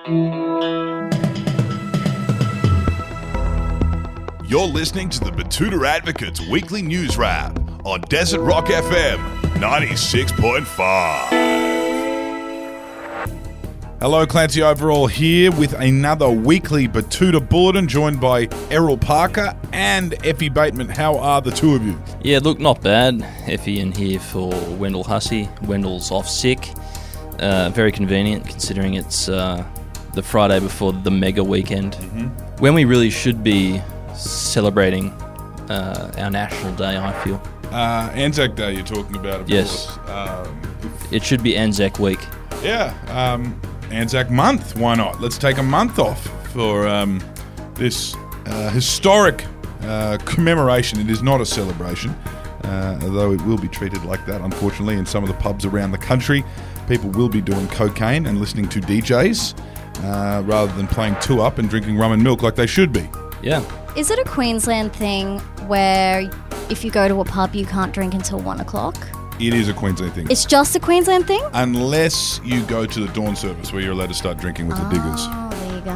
You're listening to the Betoota Advocates Weekly News Wrap on Desert Rock FM 96.5. Hello, Clancy Overall here with another weekly Betoota Bulletin, joined by Errol Parker and Effie Bateman. How are the two of you? Yeah, look, not bad. Effie in here for Wendell Hussey. Wendell's off sick. Very convenient considering it's the Friday before the mega weekend, when we really should be celebrating our national day, I feel. Anzac Day you're talking about, of Yes. course. It should be Anzac week. Yeah, Anzac month, why not? Let's take a month off for this historic commemoration. It is not a celebration, although it will be treated like that, unfortunately, in some of the pubs around the country. People will be doing cocaine and listening to DJs rather than playing two-up and drinking rum and milk like they should be. Yeah. Is it a Queensland thing where if you go to a pub you can't drink until 1 o'clock? It is a Queensland thing. It's just a Queensland thing? Unless you go to the dawn service where you're allowed to start drinking with the diggers. Oh, there you go.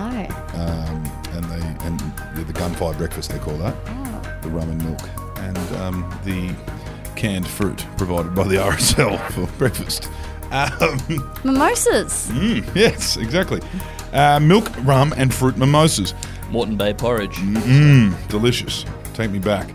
And the gunfire breakfast, they call that. Oh. The rum and milk. And the canned fruit provided by the RSL for breakfast. Mimosas. Yes, exactly. Milk, rum and fruit mimosas. Moreton Bay porridge. Delicious. Take me back.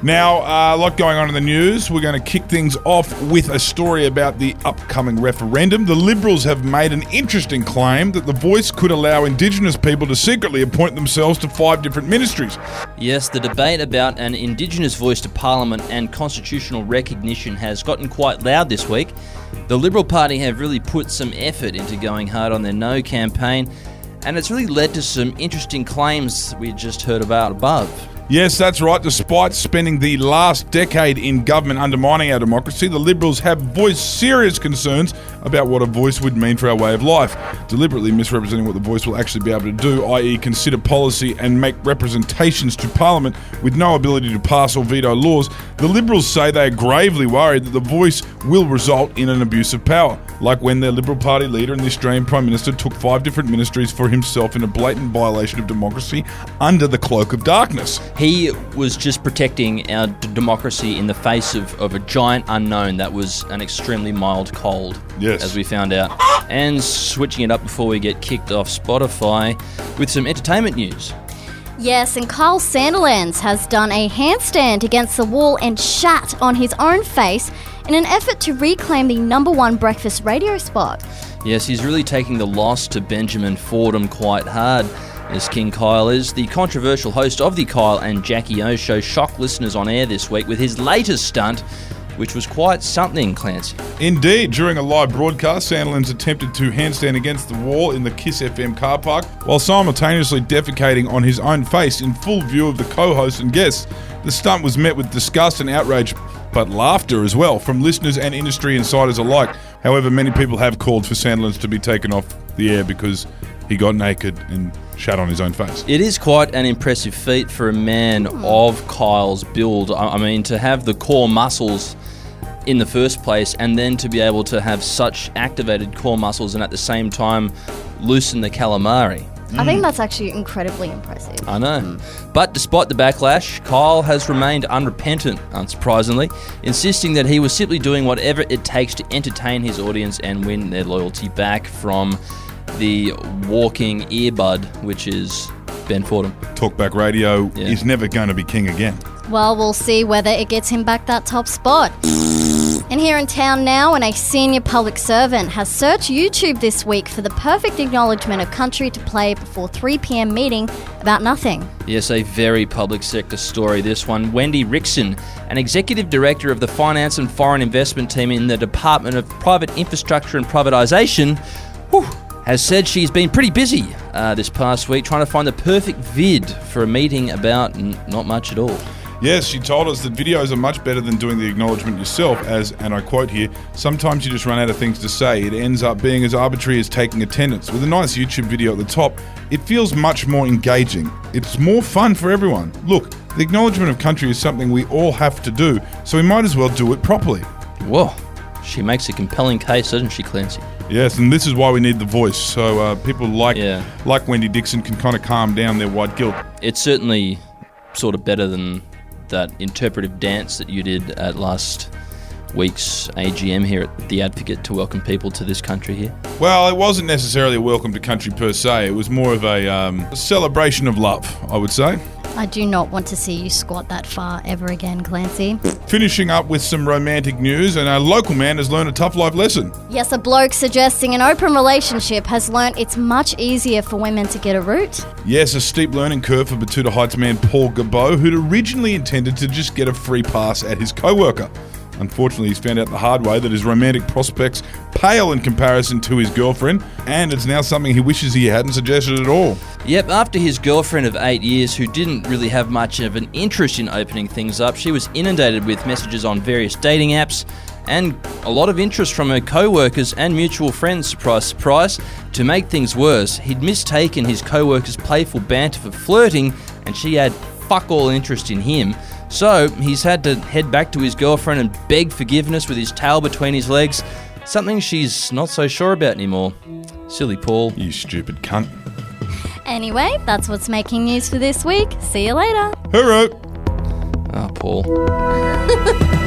Now, a lot going on in the news. We're going to kick things off with a story about the upcoming referendum. The Liberals have made an interesting claim that the Voice could allow Indigenous people to secretly appoint themselves to 5 different ministries. Yes, the debate about an Indigenous voice to Parliament and constitutional recognition has gotten quite loud this week. The Liberal Party have really put some effort into going hard on their No campaign, and it's really led to some interesting claims we just heard about above. Yes, that's right. Despite spending the last decade in government undermining our democracy, the Liberals have voiced serious concerns about what a voice would mean for our way of life, deliberately misrepresenting what the voice will actually be able to do, i.e. consider policy and make representations to Parliament with no ability to pass or veto laws. The Liberals say they are gravely worried that the voice will result in an abuse of power, like when their Liberal Party leader and the Australian Prime Minister took 5 different ministries for himself in a blatant violation of democracy under the cloak of darkness. He was just protecting our democracy in the face of a giant unknown that was an extremely mild cold, yes, as we found out. And switching it up before we get kicked off Spotify with some entertainment news. Yes, and Carl Sandilands has done a handstand against the wall and shat on his own face in an effort to reclaim the #1 breakfast radio spot. Yes, he's really taking the loss to Benjamin Fordham quite hard, as King Kyle is. The controversial host of the Kyle and Jackie O show shocked listeners on air this week with his latest stunt, which was quite something, Clancy. Indeed, during a live broadcast, Sandilands attempted to handstand against the wall in the Kiss FM car park while simultaneously defecating on his own face in full view of the co-hosts and guests. The stunt was met with disgust and outrage, but laughter as well, from listeners and industry insiders alike. However, many people have called for Sandilands to be taken off the air because he got naked and shat on his own face. It is quite an impressive feat for a man of Kyle's build. I mean, to have the core muscles in the first place and then to be able to have such activated core muscles and at the same time loosen the calamari. I think that's actually incredibly impressive. I know. But despite the backlash, Kyle has remained unrepentant, unsurprisingly, insisting that he was simply doing whatever it takes to entertain his audience and win their loyalty back from the walking earbud, which is Ben Fordham. Talkback radio is never going to be king again. Well, we'll see whether it gets him back that top spot. And here in town now, and a senior public servant has searched YouTube this week for the perfect acknowledgement of country to play before 3 p.m. meeting about nothing. Yes, a very public sector story, this one. Wendy Rickson, an executive director of the Finance and Foreign Investment team in the Department of Private Infrastructure and Privatisation, has said she's been pretty busy this past week trying to find the perfect vid for a meeting about not much at all. Yes, she told us that videos are much better than doing the acknowledgement yourself as, and I quote here, sometimes you just run out of things to say. It ends up being as arbitrary as taking attendance. With a nice YouTube video at the top, it feels much more engaging. It's more fun for everyone. Look, the acknowledgement of country is something we all have to do, so we might as well do it properly. Whoa. She makes a compelling case, doesn't she, Clancy? Yes, and this is why we need the voice. So people like Wendy Dixon can kind of calm down their white guilt. It's certainly sort of better than that interpretive dance that you did at last week's AGM here at The Advocate to welcome people to this country here. Well, it wasn't necessarily a welcome to country per se. It was more of a celebration of love, I would say. I do not want to see you squat that far ever again, Clancy. Finishing up with some romantic news, and a local man has learned a tough life lesson. Yes, a bloke suggesting an open relationship has learnt it's much easier for women to get a root. Yes, a steep learning curve for Betoota Heights man Paul Gabot, who'd originally intended to just get a free pass at his co-worker. Unfortunately, he's found out the hard way that his romantic prospects pale in comparison to his girlfriend, and it's now something he wishes he hadn't suggested at all. Yep, after his girlfriend of 8 years, who didn't really have much of an interest in opening things up, she was inundated with messages on various dating apps and a lot of interest from her co-workers and mutual friends, surprise, surprise. To make things worse, he'd mistaken his co-workers' playful banter for flirting, and she had fuck all interest in him. So he's had to head back to his girlfriend and beg forgiveness with his tail between his legs, something she's not so sure about anymore. Silly Paul. You stupid cunt. Anyway, that's what's making news for this week. See you later. Hooroo. Oh, Paul.